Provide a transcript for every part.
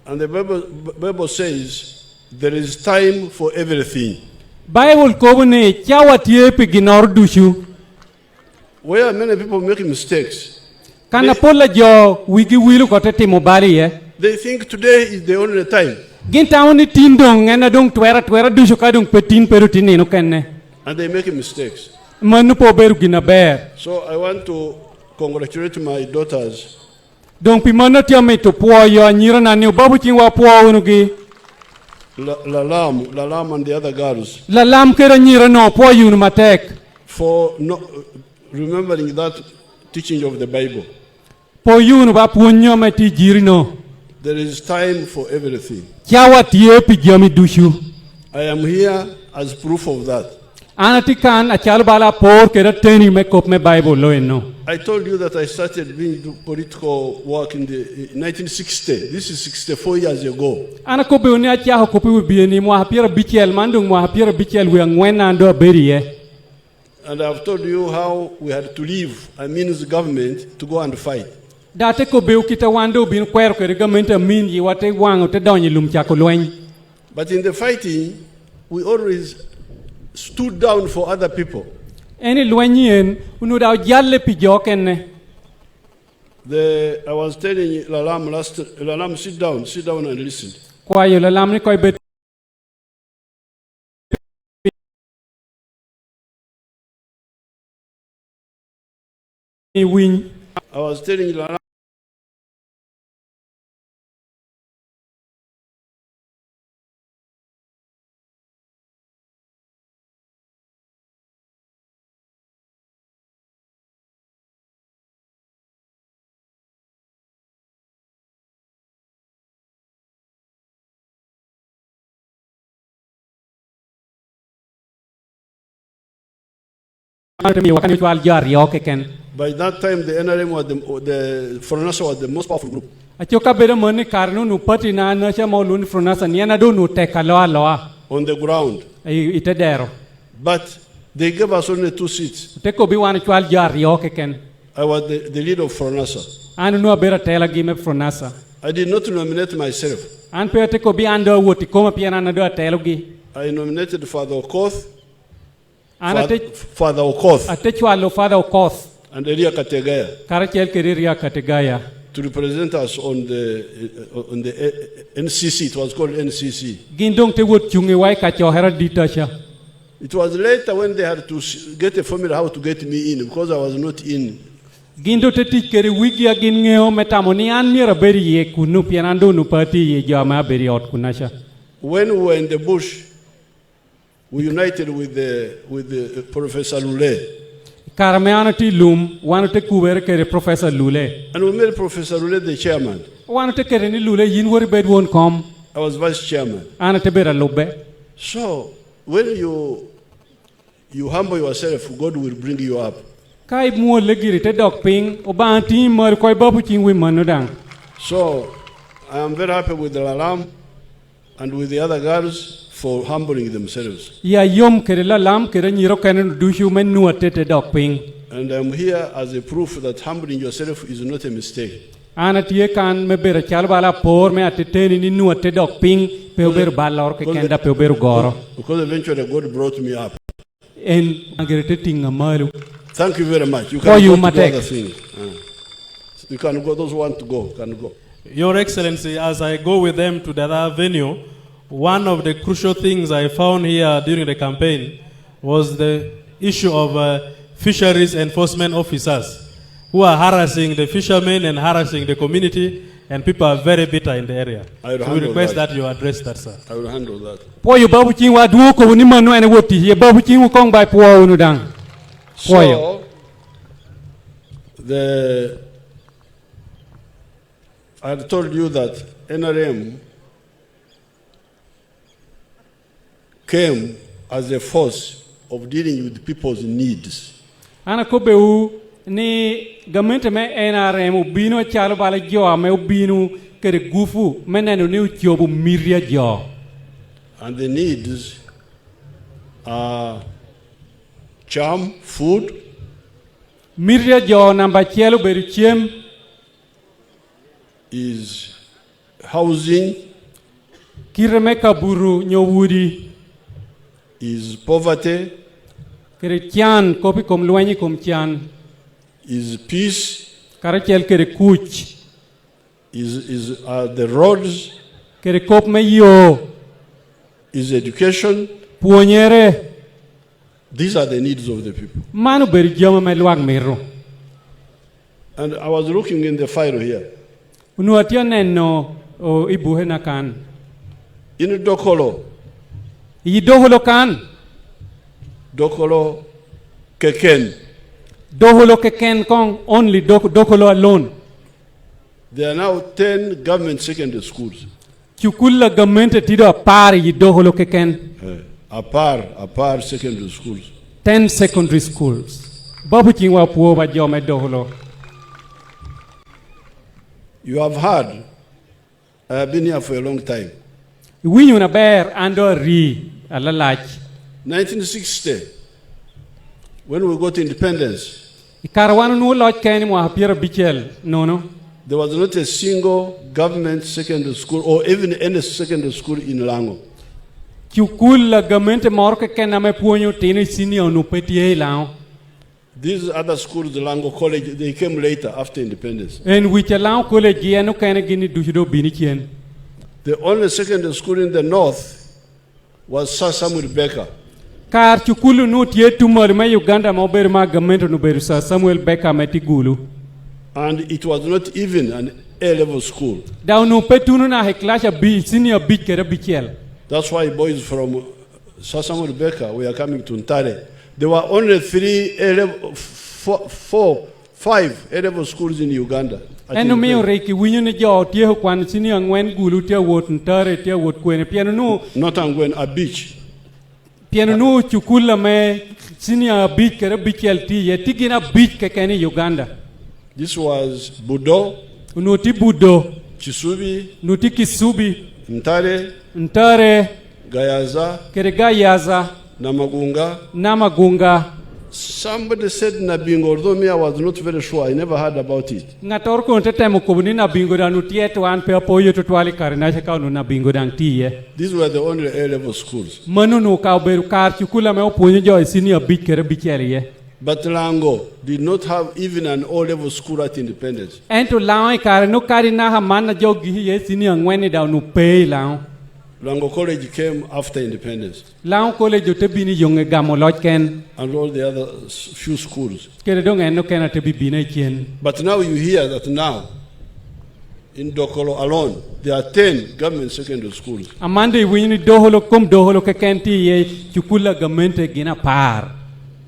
And the Bible says there is time for everything. Bible ko ne chawa tie piginor dushu. Where many people make mistakes. Kana pola jo wigi wilu ko te mobali ye. They think today is the only time. Ginta oni tindong ngena dong twera dushu ka dong petin perutini no kenne. And they make mistakes. Manu po beru gina ber. So I want to congratulate my daughters. Dong pi mana tia me to po yo nyira na ni babu chingwa po unugi. Lalam and the other girls. Lalam kera nyira no po yun matek. For remembering that teaching of the Bible. Po yun ba punyo me ti jirino. There is time for everything. Chawa tie pigami dushu. I am here as proof of that. Anatikan achal bala por kera teni me kop me Bible lo eno. I told you that I started doing political work in the 1960. This is 64 years ago. Ana ko be oni acha ko pe bieni mo hapira bichel mandung mo hapira bichel we ngwena ndo beriye. And I've told you how we had to leave, I mean the government, to go and fight. Date ko be kita wando bin kwer ko government min yi wate wango te donyi lum cha ko loin. But in the fighting, we always stood down for other people. Any loinyen unu da jalle pi jokenne. I was telling Lalam, sit down and listen. Kwa yo Lalam ni koy bet win. I was telling Lalam, mi wakani twal jar yo keken. by that time the NRM was the Fronasa was the most powerful group. Achoka bere moni karnu nu pati na na cha molun fronasa ni na do nu tekalo loa. On the ground. Ite dero. But they gave us only 2 seats. Teko bi wan twal jar yo keken. I was the leader of Fronasa. Anu no bere tela gi me fronasa. I did not nominate myself. An pe teko bi ando woti koma piana na do telo gi. I nominated Father Okoth. Father Okoth. Atechwalo Father Okoth. And Elia Kategaya. Karachel Keriria Kategaya. To represent us on the NCC. It was called NCC. Gindong te would chungi wai kachohera ditasha. It was later when they had to get a formula how to get me in because I was not in. Gindo te tikeri wiki agin ngeo metamoni an mira beri ye kunu pianando nu party ye jama beri ot kunasha. When we were in the bush, we united with the Professor Lule. Karameanati lum, wanate kuber kere Professor Lule. And we made Professor Lule the chairman. Wanate kere ni Lule yin wori bed won kom. I was vice chairman. Anate bera lobe. So when you humble yourself, God will bring you up. Kai mo legiri te dok ping obanti mar koi babu chingwi manudang. So I am very happy with the Lalam and with the other girls for humbling themselves. Ya yom kere Lalam kere nyiro kenen dushu men nuate te dok ping. And I'm here as a proof that humbling yourself is not a mistake. Anatie kan me bera chal bala por me ateteni ni nuate dok ping peuber balor ke kenda peuber goro. Because eventually God brought me up. En agerete tinga malu. Thank you very much. You can go to the other thing. You can go. Those who want to go can go. Your Excellency, as I go with them to the other venue, one of the crucial things I found here during the campaign was the issue of fisheries enforcement officers who are harassing the fishermen and harassing the community, and people are very bitter in the area. So we request that you address that, sir. I will handle that. Po you babu chingwa duoko ni manu ene woti ye babu chingu kong bai po unudang. So I had told you that NRM came as a force of dealing with people's needs. Ana ko beu ni gamente me NRM ubino chalo bala jo ame ubino kere gufu menenu ni uchobu miria jo. And the needs are charm, food. Miria jo namba chelo beri chem is housing, kireme kaburu nyowudi is poverty, kere chan kopi kom luanyi kom chan is peace, karachel kere kuch is the roads, kere kop me yo is education. puonyere These are the needs of the people. manu ber joma me luang mero And I was looking in the file here. unuatia neno o ibuhe na kan In Dokolo, yidoholo kan Dokolo Keken, doholo keken kong only dokolo alone there are now 10 government secondary schools. chukula gamente tido apar yidoholo keken Apar secondary schools. 10 secondary schools babu chingwa puo ba joma doholo. You have heard, I have been here for a long time. Winyu na ber ando ri alalach 1960, when we got independence, ikarwanu nu loj keni mo hapiera bichel nono there was not a single government secondary school or even any secondary school in Lango. chukula gamente mor keken na me puonyo tini sinio nu petie lao These other schools, the Lango College, they came later after independence. en wicha lao college yenu kene gini duhido bini chien. The only secondary school in the north was Sir Samuel Becker. Kar chukulu nu tie tumor me Uganda mo ber ma gamente nu ber sa Samuel Becker meti gulu And it was not even an A-level school. da nu petunu na heklasha bi senior bi kere bichel. That's why boys from Sir Samuel Becker were coming to Ntare. There were only 5 A-level schools in Uganda. Eno mi oreki winyo ne jo tie kwan senior ngwen gulu tie wot ntare tie wot kwene piano nu Not Angwen, a beach. piano nu chukula me senior bi kere bichel ti ye tigina beach kekeni Uganda. This was Budo, Unuti budo Chisubi, nuti kisubi Ntare, ntare Gayaza, kerega yaza Namagunga. namagunga Somebody said Nabingo, although me I was not very sure, I never heard about it. ngator ko temo kubuni na bingo dan utie to an pe apoyo to twali karina ka nu na bingo dan tiye These were the only A-level schools. manu nu ka beru kar chukula me opunyo jo senior bi kere bichel ye But Lango did not have even an O-level school at independence. ento lao kar no karina ha man jo gi ye senior ngweni da nu pe lao Lango College came after independence, lao college te bini yonge gamo loj ken and all the other few schools. kere dong en no ken te bibina chien. But now you hear that now, in Dokolo alone, there are 10 government secondary schools. Amande winni doholo kom doholo ke kenti ye chukula gamente gina par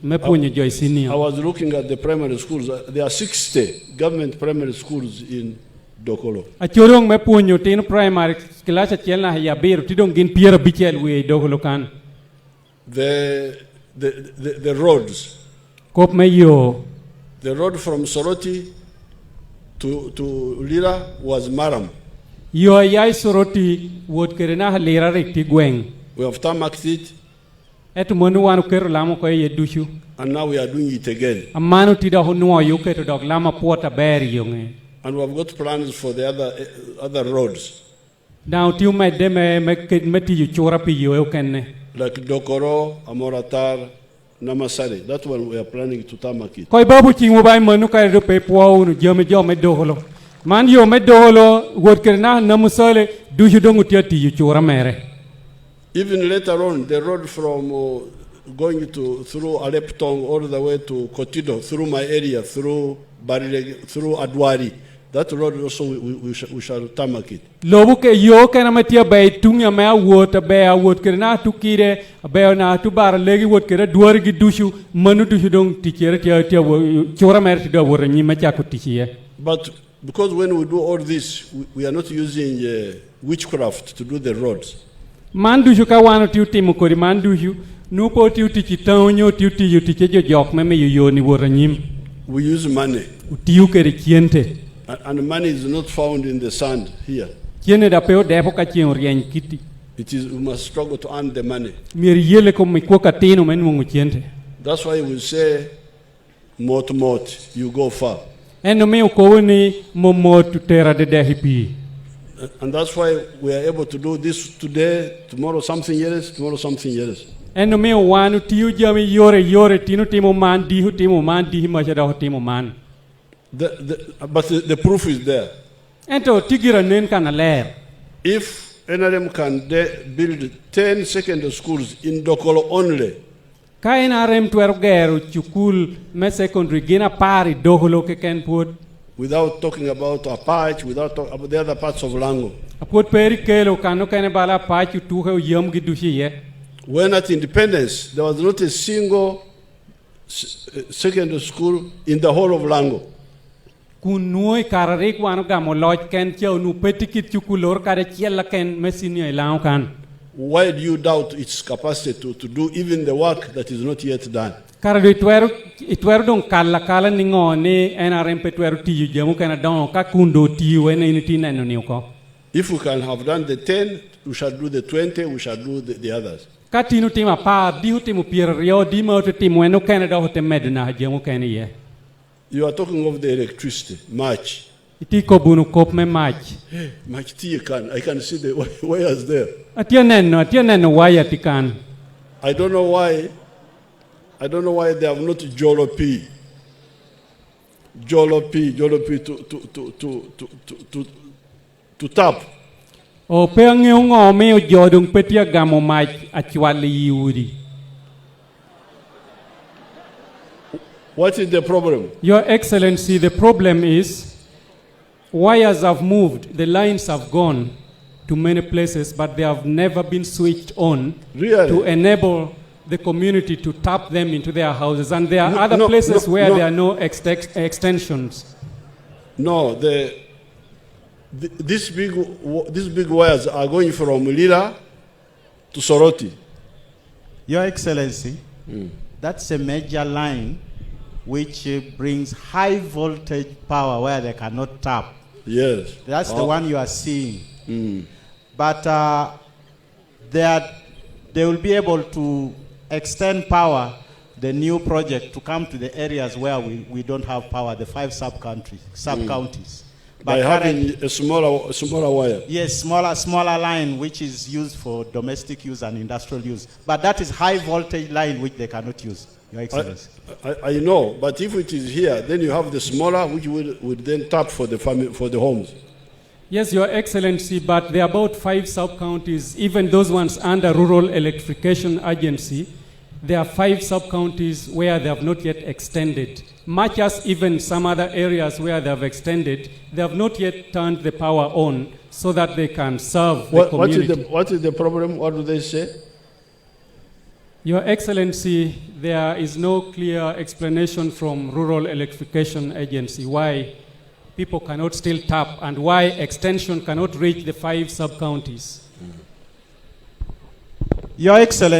me punyo joy I senior was looking at the primary schools. There are 60 government primary schools in Dokolo. a chorong me punyo tin primary class chel na ya beru tidong gin piera bichel we doholo kan The roads, kop me yo the road from Soroti to Lira was Maram. yo yai soroti wot kerena halera rekti gweng We have tarmacked it, et monu wanu kero lamo ko ye dushu and now we are doing it again. amanu tida hono yo keto dog lama pota ber yonge And we have got plans for the other roads, now tiu me de me ti chora pi yo kenne like Dokoro, Amoratar, Namasari. That one we are planning to tarmac it. koy babu chingu bay manu kay do pe po nu jome jome doholo man yo me doholo wot kerna namusale dushu dongu ti chora mere. Even later on, the road from going through Aleptong all the way to Kotido, through my area, through Barile, through Adwari, that road also we shall tarmac it. Lobu ke yo kana matia bay tunya me wot kerna tukire bay na tu bar legi wot kere duar gi dushu manu dushu dong tikere tia chora mere ti do wor ni ma cha ko tiye. But because when we do all this, we are not using witchcraft to do the roads. Man dushu ka wano tiu timu kori man dushu nu po tiu ti tonyo tiu ti yu ti jo jok me yo ni wor nyim We use money, tiu kere kiente and money is not found in the sand here. kiene da peo depo ka chien rien kiti It is we must struggle to earn the money. mir yele ko mi ko ka tino men mo chiente That's why we say, mot, you go far. eno me ko ni mo tu terra de hipi And that's why we are able to do this today, tomorrow something else, tomorrow something else. En no me wanu tiu jami yore tinu timo man dihi machada timo man. But the proof is there. Ento tigira nen kana ler. If NRM can build 10 secondary schools in Dokolo only, Ka NRM twergero chukul me secondary gina pari Dokolo ke ken put. without talking about Apache, without talking about the other parts of Lango. Apot peri kelo kano kene bala pachu tuhe yom gidushi ye. When at independence, there was not a single secondary school in the whole of Lango. Kunoi kararik wano gamo loj ken chao nu petikit chukulor kare chiela ken mesini ilang kan. Why do you doubt its capacity to do even the work that is not yet done? Karado itwero dong kala ningo ni NRM petwero tiyu jamu kana dong ka kundo tiyu ene initi neno niuko. If we can have done the 10, we shall do the 20, we shall do the others. Ka tinu tima pa dihu timu pirio di mo te timu eno kana do te medna jamu kana ye. You are talking of the electricity, March. Iti ko bunu kop me mach. March I can see the wires there. Atia neno waya tikan. I don't know why they have not Jolopi to tap. O peangiu ngo me jodung petia gamo mach achwali yuri. What is the problem? Your Excellency, the problem is wires have moved, the lines have gone to many places, but they have never been switched on to enable the community to tap them into their houses. And there are other places where there are no extensions. No, these big wires are going from Lira to Soroti. Your Excellency, that's a major line which brings high voltage power where they cannot tap. Yes. That's the one you are seeing. But they will be able to extend power, the new project, to come to the areas where we don't have power, the 5 sub-counties. By having a smaller wire. Yes, smaller line which is used for domestic use and industrial use. But that is high voltage line which they cannot use, Your Excellency. I know, but if it is here, then you have the smaller which would then tap for the homes. Yes, Your Excellency, but there are about 5 sub-counties, even those ones under Rural Electrification Agency. There are 5 sub-counties where they have not yet extended. Much as even some other areas where they have extended, they have not yet turned the power on so that they can serve the community. What is the problem? What do they say? Your Excellency, there is no clear explanation from Rural Electrification Agency why people cannot still tap and why extension cannot reach the 5 sub-counties. Your Excellency,